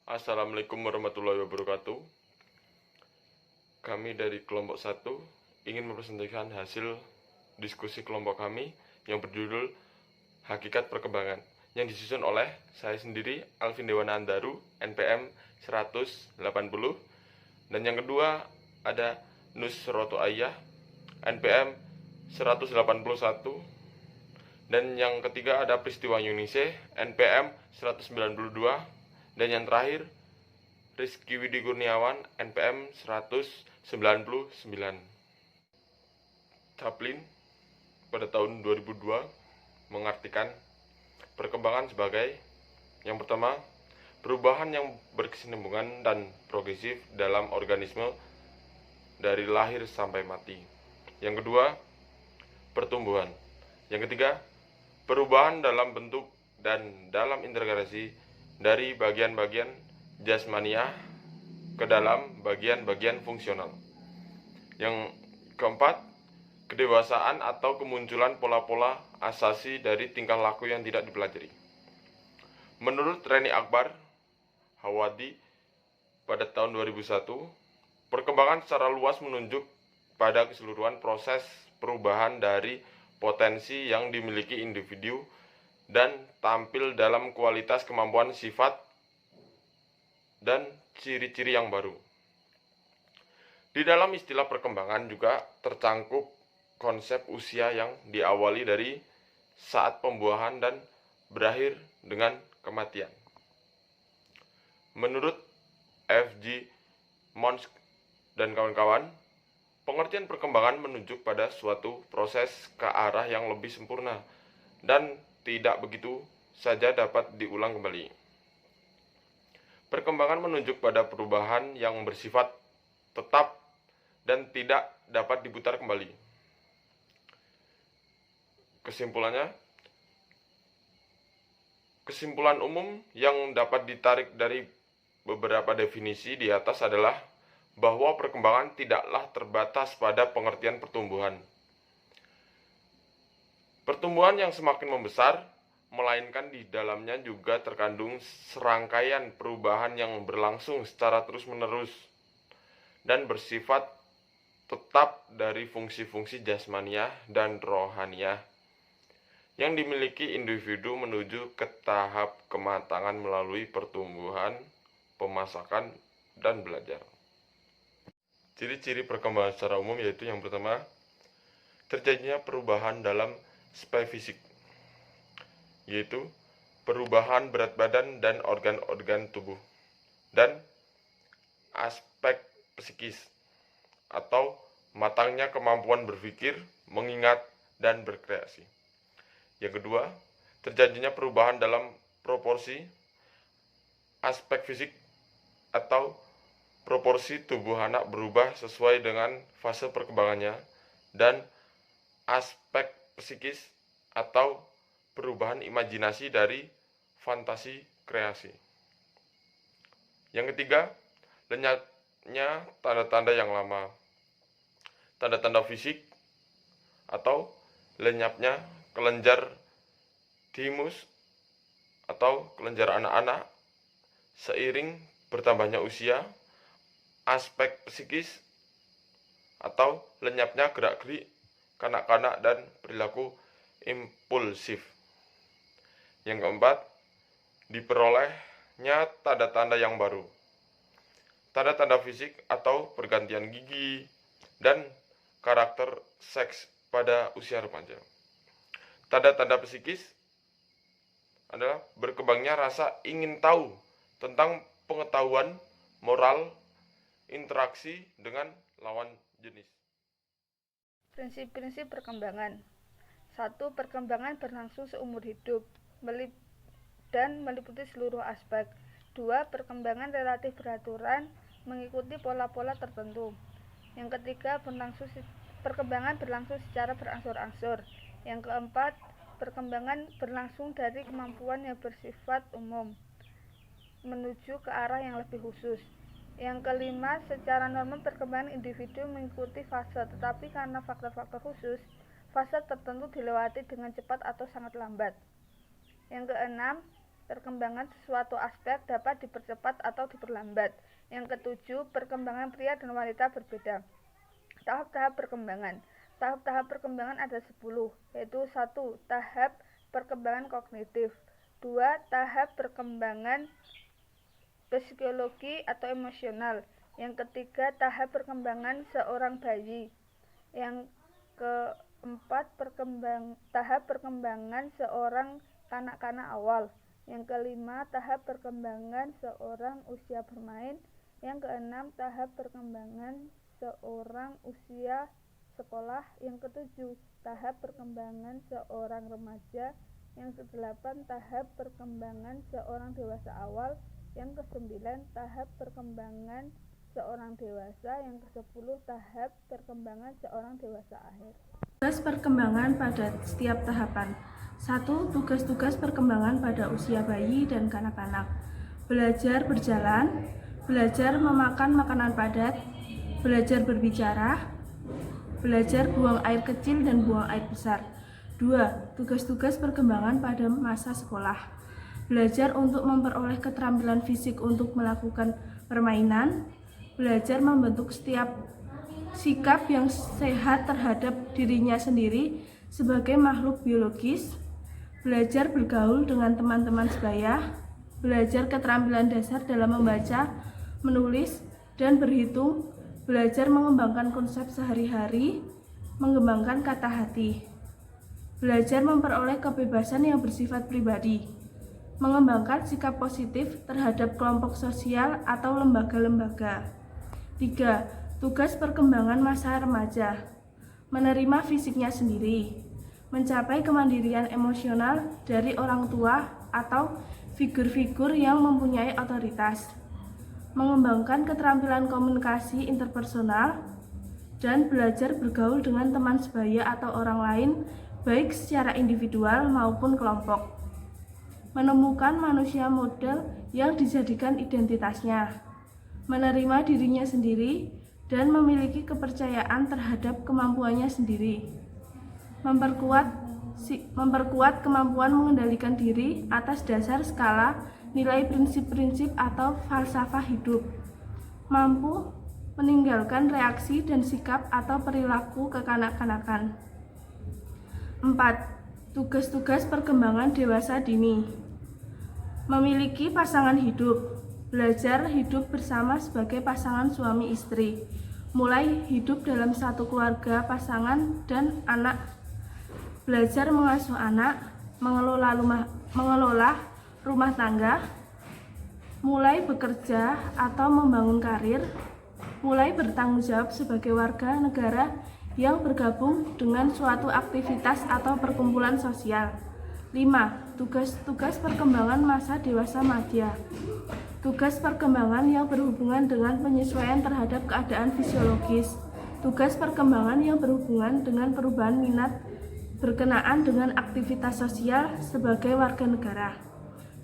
Assalamualaikum warahmatullahi wabarakatuh. Kami dari kelompok 1 ingin mempresentasikan hasil diskusi kelompok kami yang berjudul Hakikat Perkembangan, yang disusun oleh saya sendiri, Alvin Dewana Andaru, NPM 180, dan yang kedua ada Nusroto Ayah, NPM 181, dan yang ketiga ada Peristiwa Yunise, NPM 192, dan yang terakhir Rizky Widi Kurniawan, NPM 199. Chaplin pada tahun 2002 mengartikan perkembangan sebagai yang pertama, perubahan yang berkesinambungan dan progresif dalam organisme dari lahir sampai mati. Yang kedua, pertumbuhan. Yang ketiga, perubahan dalam bentuk dan dalam integrasi dari bagian-bagian jasmaniah ke dalam bagian-bagian fungsional. Yang keempat, kedewasaan atau kemunculan pola-pola asasi dari tingkah laku yang tidak dipelajari. Menurut Reni Akbar Hawadi pada tahun 2001, perkembangan secara luas menunjuk pada keseluruhan proses perubahan dari potensi yang dimiliki individu dan tampil dalam kualitas kemampuan sifat dan ciri-ciri yang baru. Di dalam istilah perkembangan juga tercangkup konsep usia yang diawali dari saat pembuahan dan berakhir dengan kematian. Menurut F.G. Mons dan kawan-kawan, pengertian perkembangan menunjuk pada suatu proses ke arah yang lebih sempurna dan tidak begitu saja dapat diulang kembali. Perkembangan menunjuk pada perubahan yang bersifat tetap dan tidak dapat diputar kembali. Kesimpulan umum yang dapat ditarik dari beberapa definisi di atas adalah bahwa perkembangan tidaklah terbatas pada pengertian pertumbuhan. Pertumbuhan yang semakin membesar, melainkan di dalamnya juga terkandung serangkaian perubahan yang berlangsung secara terus-menerus dan bersifat tetap dari fungsi-fungsi jasmaniah dan rohaniah yang dimiliki individu menuju ke tahap kematangan melalui pertumbuhan, pemasakan, dan belajar. Ciri-ciri perkembangan secara umum yaitu yang pertama, terjadinya perubahan dalam spek fisik, yaitu perubahan berat badan dan organ-organ tubuh, dan aspek psikis atau matangnya kemampuan berpikir, mengingat, dan berkreasi. Yang kedua, terjadinya perubahan dalam proporsi aspek fisik atau proporsi tubuh anak berubah sesuai dengan fase perkembangannya, dan aspek psikis atau perubahan imajinasi dari fantasi kreasi. Yang ketiga, lenyapnya tanda-tanda yang lama. Tanda-tanda fisik atau lenyapnya kelenjar thymus atau kelenjar anak-anak seiring bertambahnya usia, aspek psikis atau lenyapnya gerak-gerik kanak-kanak dan perilaku impulsif. Yang keempat, diperolehnya tanda-tanda yang baru. Tanda-tanda fisik atau pergantian gigi dan karakter seks pada usia remaja. Tanda-tanda psikis adalah berkembangnya rasa ingin tahu tentang pengetahuan moral, interaksi dengan lawan jenis. Prinsip-prinsip perkembangan. 1. Perkembangan berlangsung seumur hidup dan meliputi seluruh aspek. 2. Perkembangan relatif beraturan mengikuti pola-pola tertentu. Yang ketiga, perkembangan berlangsung secara berangsur-angsur. Yang keempat, perkembangan berlangsung dari kemampuan yang bersifat umum menuju ke arah yang lebih khusus. Yang kelima, secara normal perkembangan individu mengikuti fase, tetapi karena faktor-faktor khusus, fase tertentu dilewati dengan cepat atau sangat lambat. Yang keenam, perkembangan sesuatu aspek dapat dipercepat atau diperlambat. Yang ketujuh, perkembangan pria dan wanita berbeda. Tahap-tahap perkembangan. Tahap-tahap perkembangan ada 10, yaitu 1. Tahap perkembangan kognitif. 2. Tahap perkembangan psikologi atau emosional. Yang ketiga, tahap perkembangan seorang bayi. Yang keempat, tahap perkembangan seorang kanak-kanak awal. Yang kelima, tahap perkembangan seorang usia bermain. Yang keenam, tahap perkembangan seorang usia sekolah. Yang ketujuh, tahap perkembangan seorang remaja. Yang kedelapan, tahap perkembangan seorang dewasa awal. Yang kesembilan, tahap perkembangan seorang dewasa. Yang kesepuluh, tahap perkembangan seorang dewasa akhir. Tugas perkembangan pada setiap tahapan. 1. Tugas-tugas perkembangan pada usia bayi dan kanak-kanak. Belajar berjalan, belajar memakan makanan padat, belajar berbicara, belajar buang air kecil dan buang air besar. 2. Tugas-tugas perkembangan pada masa sekolah. Belajar untuk memperoleh keterampilan fisik untuk melakukan permainan, belajar membentuk setiap sikap yang sehat terhadap dirinya sendiri sebagai makhluk biologis, belajar bergaul dengan teman-teman sebaya, belajar keterampilan dasar dalam membaca, menulis, dan berhitung, belajar mengembangkan konsep sehari-hari, mengembangkan kata hati, belajar memperoleh kebebasan yang bersifat pribadi, mengembangkan sikap positif terhadap kelompok sosial atau lembaga-lembaga. 3. Tugas perkembangan masa remaja. Menerima fisiknya sendiri, mencapai kemandirian emosional dari orang tua atau figur-figur yang mempunyai otoritas, mengembangkan keterampilan komunikasi interpersonal, dan belajar bergaul dengan teman sebaya atau orang lain, baik secara individual maupun kelompok. Menemukan manusia model yang dijadikan identitasnya, menerima dirinya sendiri, dan memiliki kepercayaan terhadap kemampuannya sendiri. Memperkuat kemampuan mengendalikan diri atas dasar skala nilai prinsip-prinsip atau falsafah hidup. Mampu meninggalkan reaksi dan sikap atau perilaku kekanak-kanakan. 4. Tugas-tugas perkembangan dewasa dini. Memiliki pasangan hidup. Belajar hidup bersama sebagai pasangan suami istri, mulai hidup dalam satu keluarga pasangan dan anak, belajar mengasuh anak, mengelola rumah tangga, mulai bekerja atau membangun karir, mulai bertanggung jawab sebagai warga negara yang bergabung dengan suatu aktivitas atau perkumpulan sosial. 5. Tugas-tugas perkembangan masa dewasa madya. Tugas perkembangan yang berhubungan dengan penyesuaian terhadap keadaan fisiologis. Tugas perkembangan yang berhubungan dengan perubahan minat berkenaan dengan aktivitas sosial sebagai warga negara.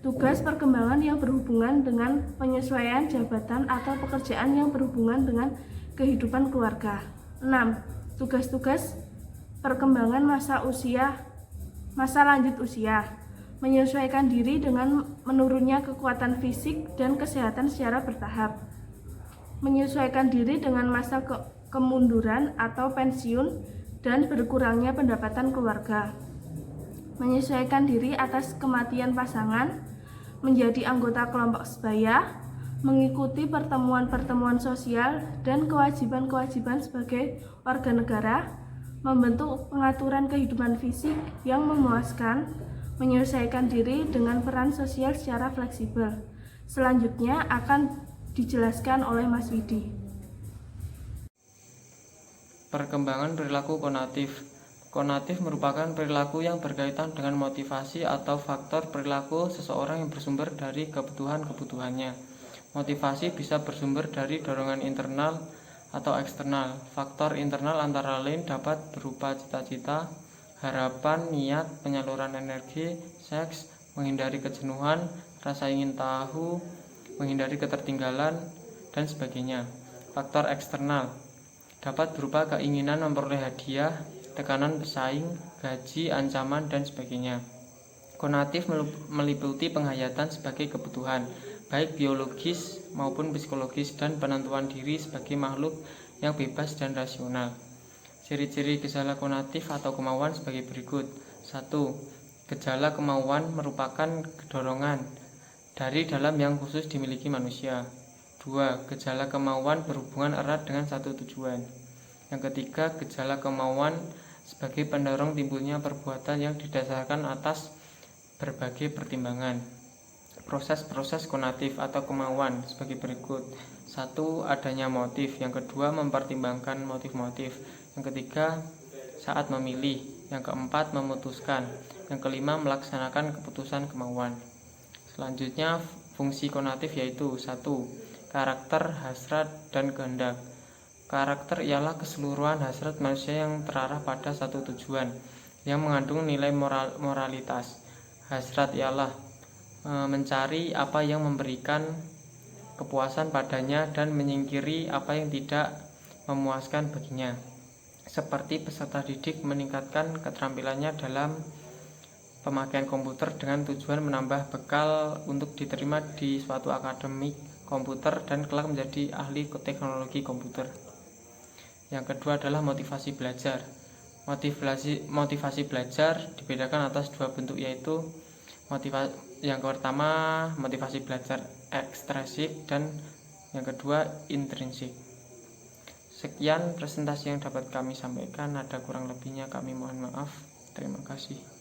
Tugas perkembangan yang berhubungan dengan penyesuaian jabatan atau pekerjaan yang berhubungan dengan kehidupan keluarga. 6. Tugas-tugas perkembangan masa lanjut usia. Menyesuaikan diri dengan menurunnya kekuatan fisik dan kesehatan secara bertahap, menyesuaikan diri dengan masa kemunduran atau pensiun dan berkurangnya pendapatan keluarga, menyesuaikan diri atas kematian pasangan, menjadi anggota kelompok sebaya, mengikuti pertemuan-pertemuan sosial dan kewajiban-kewajiban sebagai warga negara, membentuk pengaturan kehidupan fisik yang memuaskan, menyelesaikan diri dengan peran sosial secara fleksibel. Selanjutnya akan dijelaskan oleh Mas Widi. Perkembangan perilaku konatif. Konatif merupakan perilaku yang berkaitan dengan motivasi atau faktor perilaku seseorang yang bersumber dari kebutuhan-kebutuhannya. Motivasi bisa bersumber dari dorongan internal atau eksternal. Faktor internal antara lain dapat berupa cita-cita, harapan, niat, penyaluran energi, seks, menghindari kejenuhan, rasa ingin tahu, menghindari ketertinggalan, dan sebagainya. Faktor eksternal dapat berupa keinginan memperoleh hadiah, tekanan pesaing, gaji, ancaman, dan sebagainya. Konatif meliputi penghayatan sebagai kebutuhan, baik biologis maupun psikologis, dan penentuan diri sebagai makhluk yang bebas dan rasional. Ciri-ciri gejala konatif atau kemauan sebagai berikut. 1. Gejala kemauan merupakan dorongan dari dalam yang khusus dimiliki manusia. 2. Gejala kemauan berhubungan erat dengan satu tujuan. Yang ketiga, gejala kemauan sebagai pendorong timbulnya perbuatan yang didasarkan atas berbagai pertimbangan. Proses-proses konatif atau kemauan sebagai berikut. 1. Adanya motif. Yang kedua, mempertimbangkan motif-motif. Yang ketiga, saat memilih. Yang keempat, memutuskan. Yang kelima, melaksanakan keputusan kemauan. Selanjutnya, fungsi konatif yaitu 1. Karakter, hasrat, dan kehendak. Karakter ialah keseluruhan hasrat manusia yang terarah pada satu tujuan yang mengandung nilai moralitas. Hasrat ialah mencari apa yang memberikan kepuasan padanya dan menyingkiri apa yang tidak memuaskan baginya. Seperti peserta didik meningkatkan keterampilannya dalam pemakaian komputer dengan tujuan menambah bekal untuk diterima di suatu akademik komputer dan kelak menjadi ahli teknologi komputer. Yang kedua adalah motivasi belajar. Motivasi belajar dibedakan atas dua bentuk, yaitu yang pertama motivasi belajar ekstrinsik dan yang kedua intrinsik. Sekian presentasi yang dapat kami sampaikan, ada kurang lebihnya kami mohon maaf. Terima kasih.